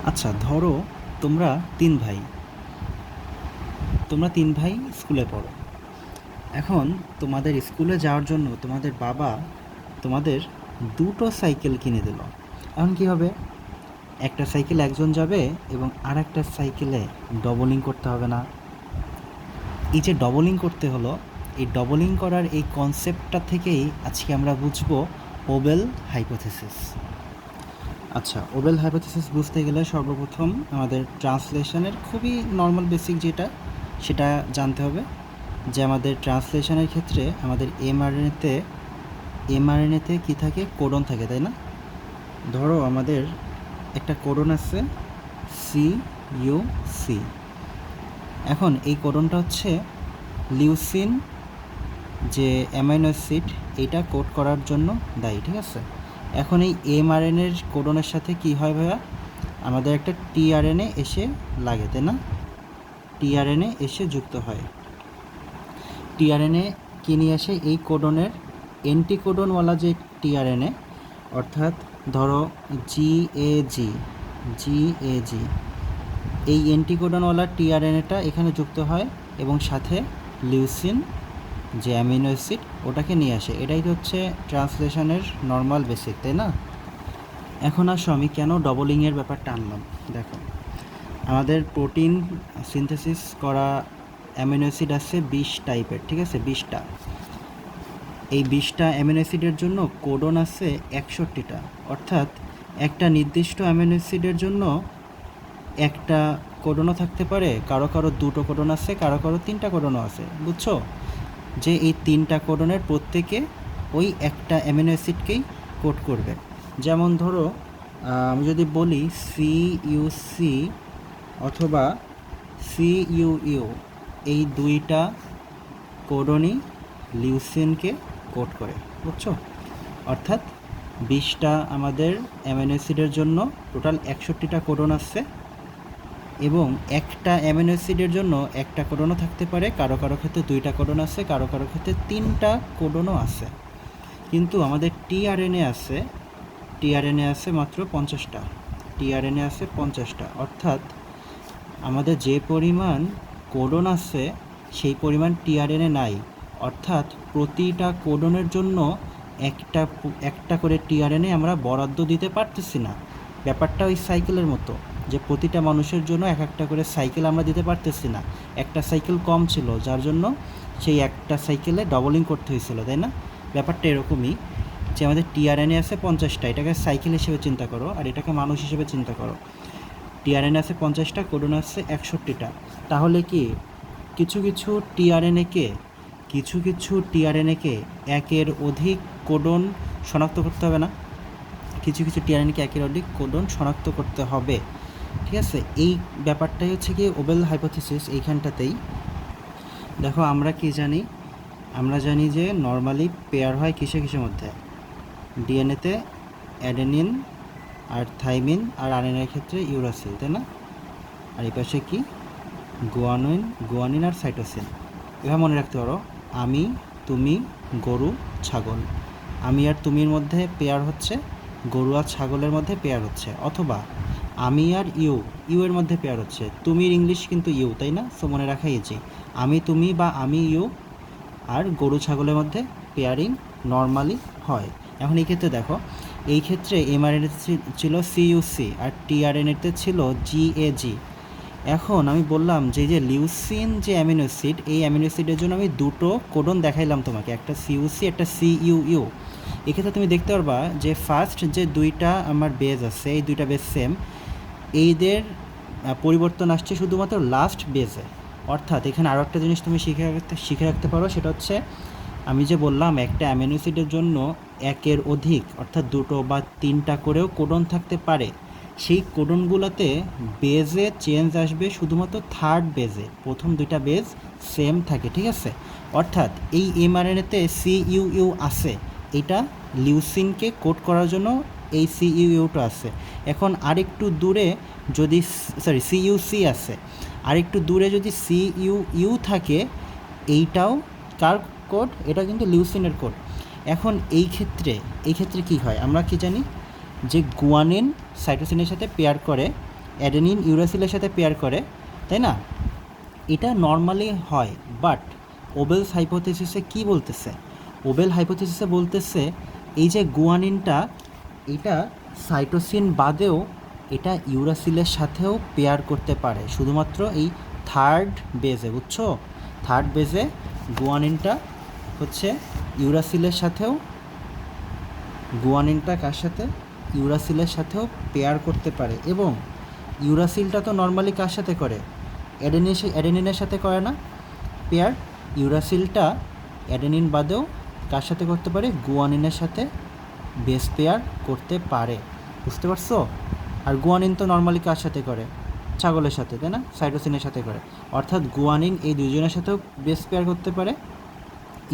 আচ্ছা, ধরো তোমরা তিন ভাই তোমরা তিন ভাই স্কুলে পড়ো। এখন তোমাদের স্কুলে যাওয়ার জন্য তোমাদের বাবা তোমাদের দুটো সাইকেল কিনে দিল। এখন কী হবে? একটা সাইকেল একজন যাবে এবং আর একটা সাইকেলে ডবলিং করতে হবে না? এই যে ডবলিং করতে হলো, এই ডবলিং করার এই কনসেপ্টটা থেকেই আজকে আমরা বুঝবো ওবেল হাইপোথিসিস। আচ্ছা, ওবেল হাইপোথিসিস বুঝতে গেলে সর্বপ্রথম আমাদের ট্রান্সলেশনের খুবই নর্মাল বেসিক যেটা সেটা জানতে হবে, যে আমাদের ট্রান্সলেশনের ক্ষেত্রে আমাদের এমআরএনএতে কী থাকে? কোডন থাকে, তাই না? ধরো আমাদের একটা কোডন আছে CUC। এখন এই কোডনটা হচ্ছে লিউসিন যে অ্যামাইনো অ্যাসিড এইটা কোড করার জন্য দায়ী, ঠিক আছে? এখন এই এমআরএনএর কোডনের সাথে কি হয় ভাইয়া? আমাদের একটা টিআরএনএ এসে লাগে, তাই না? টিআরএনএ এসে যুক্ত হয়। টিআরএনএ কি নিয়ে আসে? এই কোডনের অ্যান্টিকোডনওয়ালা যে টিআরএনএ, অর্থাৎ ধরো জিএজি, এই অ্যান্টিকোডনওয়ালা টিআরএনএটা এখানে যুক্ত হয় এবং সাথে লিউসিন যে অ্যামিনো অ্যাসিড ওটাকে নিয়ে আসে। এটাই হচ্ছে ট্রান্সলেশনের নর্মাল বেসিক, তাই না? এখন আসো আমি কেন ডবলিংয়ের ব্যাপারটা আনলাম। দেখো, আমাদের প্রোটিন সিনথেসিস করা অ্যামিনো অ্যাসিড আছে 20 টাইপের, ঠিক আছে? 20টা। এই 20টা অ্যামিনো অ্যাসিডের জন্য কোডন আছে 61টা। অর্থাৎ একটা নির্দিষ্ট অ্যামিনো অ্যাসিডের জন্য একটা কোডনও থাকতে পারে, কারো কারো দুটো কোডন আছে, কারো কারো 3টা কোডনও আছে। বুঝছো? যে এই 3টা কোডনের প্রত্যেকে ওই একটা অ্যামিনো অ্যাসিডকেই কোড করবে। যেমন ধরো আমি যদি বলি CUC অথবা CUU, এই দুইটা কোডনই লিউসিনকে কোড করে। বুঝছো? অর্থাৎ 20টা আমাদের অ্যামিনো অ্যাসিডের জন্য টোটাল 61টা কোডন আছে এবং একটা অ্যামিনো অ্যাসিডের জন্য একটা কোডনও থাকতে পারে, কারো কারো ক্ষেত্রে 2টা কোডন আছে, কারো কারো ক্ষেত্রে 3টা কোডনও আছে। কিন্তু আমাদের টিআরএনএ আছে মাত্র 50টা। টিআরএনএ আছে 50টা। অর্থাৎ আমাদের যে পরিমাণ কোডন আছে সেই পরিমাণ টিআরএনএ নাই। অর্থাৎ প্রতিটা কোডনের জন্য একটা করে টিআরএনএ আমরা বরাদ্দ দিতে পারতেছি না। ব্যাপারটা ওই সাইকেলের মতো, যে প্রতিটা মানুষের জন্য এক একটা করে সাইকেল আমরা দিতে পারতেছি না। একটা সাইকেল কম ছিল, যার জন্য সেই একটা সাইকেলে ডবলিং করতে হয়েছিল, তাই না? ব্যাপারটা এরকমই, যে আমাদের টিআরএনএ আছে 50টা, এটাকে সাইকেল হিসেবে চিন্তা করো আর এটাকে মানুষ হিসেবে চিন্তা করো। টিআরএনএ আছে 50টা, কোডন আছে 61টা। তাহলে কি কিছু কিছু টিআরএনএকে একের অধিক কোডন শনাক্ত করতে হবে না? কিছু কিছু টিআরএনএকে একের অধিক কোডন শনাক্ত করতে হবে, ঠিক আছে? এই ব্যাপারটাই হচ্ছে কি ওবেল হাইপোথিসিস এইখানটাতেই। দেখো আমরা কি জানি? আমরা জানি যে নর্মালি পেয়ার হয় কিসের মধ্যে? ডিএনএতে অ্যাডেনিন আর থাইমিন, আর আরএনএর ক্ষেত্রে ইউরাসিল, তাই না? আর এই পাশে কি? গুয়ানিন আর সাইটোসিন। এভাবে মনে রাখতে পারো, আমি, তুমি, গরু, ছাগল। আমি আর তুমির মধ্যে পেয়ার হচ্ছে, গরু আর ছাগলের মধ্যে পেয়ার হচ্ছে। অথবা আমি আর ইউ এর মধ্যে পেয়ার হচ্ছে। তুমির ইংলিশ কিন্তু ইউ, তাই না? সো মনে রাখা ইজি। আমি তুমি বা আমি ইউ আর গরু ছাগলের মধ্যে পেয়ারিং নর্মালি হয়। এখন এই ক্ষেত্রে দেখো, এই ক্ষেত্রে এমআরএনএ ছিল CUC আর টিআরএনএতে ছিল GAG। এখন আমি বললাম যে লিউসিন যে অ্যামিনো অ্যাসিড, এই অ্যামিনো অ্যাসিডের জন্য আমি দুটো কোডন দেখাইলাম তোমাকে, একটা CUC একটা CUU। এক্ষেত্রে তুমি দেখতে পারবা যে ফার্স্ট যে দুইটা আমার বেজ আছে, এই দুইটা বেজ সেম, এইদের পরিবর্তন আসছে শুধুমাত্র লাস্ট বেজে। অর্থাৎ এখানে আরও একটা জিনিস তুমি শিখে রাখতে পারো, সেটা হচ্ছে আমি যে বললাম একটা অ্যামিনো অ্যাসিডের জন্য একের অধিক অর্থাৎ দুটো বা 3টা করেও কোডন থাকতে পারে। সেই কোডনগুলোতে বেজে চেঞ্জ আসবে শুধুমাত্র থার্ড বেজে, প্রথম দুইটা বেজ সেম থাকে, ঠিক আছে? অর্থাৎ এই এমআরএনএতে CUU আছে, এটা লিউসিনকে কোড করার জন্য এই CUUটা আছে। এখন আরেকটু দূরে যদি CUC আছে, আরেকটু দূরে যদি CUU থাকে, এইটাও কার কোড? এটা কিন্তু লিউসিনের কোড। এখন এই ক্ষেত্রে কি হয়? আমরা কি জানি যে গুয়ানিন সাইটোসিনের সাথে পেয়ার করে অ্যাডেনিন ইউরাসিলের সাথে পেয়ার করে, তাই না? এটা নর্মালি হয়, বাট ওবেলস হাইপোথিসিসে কি বলতেছে? ওবেল হাইপোথিসিসে বলতেছে এই যে গুয়ানিনটা, এটা সাইটোসিন বাদেও এটা ইউরাসিলের সাথেও পেয়ার করতে পারে, শুধুমাত্র এই থার্ড বেজে, বুঝছো? থার্ড বেজে গুয়ানিনটা হচ্ছে ইউরাসিলের সাথেও, গুয়ানিনটা কার সাথে? ইউরাসিলের সাথেও পেয়ার করতে পারে। এবং ইউরাসিলটা তো নর্মালি কার সাথে করে? অ্যাডেনিনের সাথে করে না পেয়ার? ইউরাসিলটা অ্যাডেনিন বাদেও কার সাথে করতে পারে? গুয়ানিনের সাথে বেস পেয়ার করতে পারে, বুঝতে পারছো? আর গুয়ানিন তো নর্মালি কার সাথে করে? ছাগলের সাথে, তাই না? সাইটোসিনের সাথে করে। অর্থাৎ গুয়ানিন এই দুইজনের সাথেও বেস পেয়ার করতে পারে,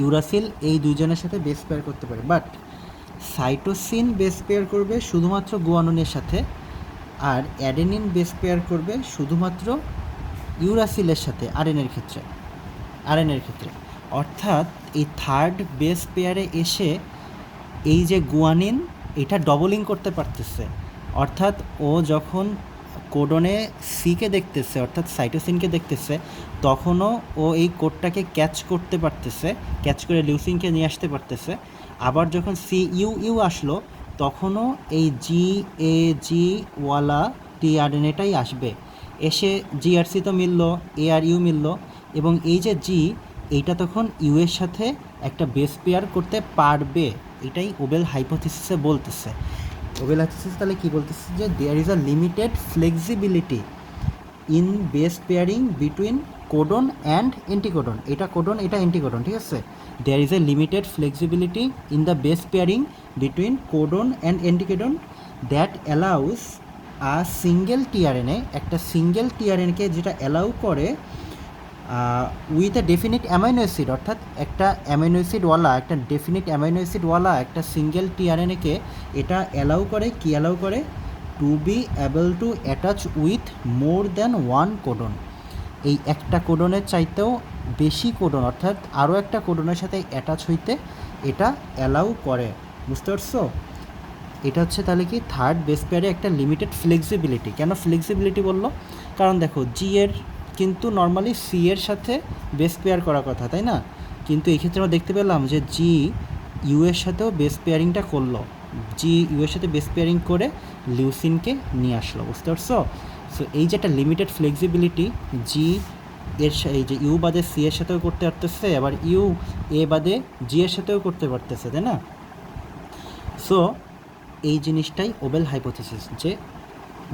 ইউরাসিল এই দুইজনের সাথে বেস পেয়ার করতে পারে। বাট সাইটোসিন বেস পেয়ার করবে শুধুমাত্র গুয়ানিনের সাথে, আর অ্যাডেনিন বেস পেয়ার করবে শুধুমাত্র ইউরাসিলের সাথে আরএনএর ক্ষেত্রে। অর্থাৎ এই থার্ড বেস পেয়ারে এসে এই যে গুয়ানিন এটা ডবলিং করতে পারতেছে। অর্থাৎ ও যখন কোডনে সিকে দেখতেছে, অর্থাৎ সাইটোসিনকে দেখতেছে, তখনও ও এই কোডটাকে ক্যাচ করতে পারতেছে, ক্যাচ করে লিউসিনকে নিয়ে আসতে পারতেছে। আবার যখন CUU আসলো, তখনও এই GAG ওয়ালা টিআরএনএটাই আসবে, এসে GRC তো মিলল, ARU মিলল, এবং এই যে জি, এইটা তখন ইউ এর সাথে একটা বেস পেয়ার করতে পারবে। এটাই ওবেল হাইপোথিসিসে বলতেছে। ওবেল হাইপোথিসিস তাহলে কী বলতেছে? যে there is a limited flexibility in base pairing between codon and anticodon. এটা কোডন, এটা এন্টিকোডন, ঠিক আছে? There is a limited flexibility in the base pairing between codon and anticodon that allows a single tRNA, একটা single টিআরএনএকে যেটা allow করে with a definite amino acid, অর্থাৎ একটা অ্যামাইনো অ্যাসিডওয়ালা, একটা ডেফিনিট অ্যামাইনো অ্যাসিডওয়ালা একটা সিঙ্গেল টিআরএনএকে এটা অ্যালাউ করে, কি অ্যালাউ করে? To be able to attach with more than one codon. এই একটা কোডনের চাইতেও বেশি কোডন, অর্থাৎ আরও একটা কোডনের সাথে অ্যাটাচ হইতে এটা অ্যালাউ করে, বুঝতে পারছো? এটা হচ্ছে তাহলে কি থার্ড বেস পেয়ারে একটা লিমিটেড ফ্লেক্সিবিলিটি। কেন ফ্লেক্সিবিলিটি বললো? কারণ দেখো জি এর কিন্তু নর্মালি সি এর সাথে বেস পেয়ার করার কথা, তাই না? কিন্তু এই ক্ষেত্রে আমরা দেখতে পেলাম যে জি ইউ এর সাথেও বেস পেয়ারিংটা করলো, জি ইউ এর সাথে বেস পেয়ারিং করে লিউসিনকে নিয়ে আসলো, বুঝতে পারছো? সো এই যে একটা লিমিটেড ফ্লেক্সিবিলিটি, জি এর এই যে ইউ বাদে সি এর সাথেও করতে পারতেছে, আবার ইউ এ বাদে জি এর সাথেও করতে পারতেছে, তাই না? সো এই জিনিসটাই ওবেল হাইপোথিসিস, যে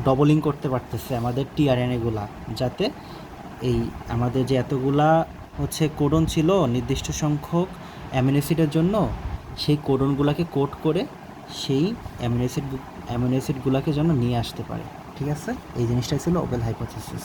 ডবলিং করতে পারতেছে আমাদের টিআরএনএগুলা, যাতে এই আমাদের যে এতগুলা হচ্ছে কোডন ছিল নির্দিষ্ট সংখ্যক অ্যামিনো অ্যাসিডের জন্য, সেই কোডনগুলোকে কোড করে সেই অ্যামিনো অ্যাসিডগুলোকে যেন নিয়ে আসতে পারে, ঠিক আছে? এই জিনিসটাই ছিল ওবেল হাইপোথিসিস।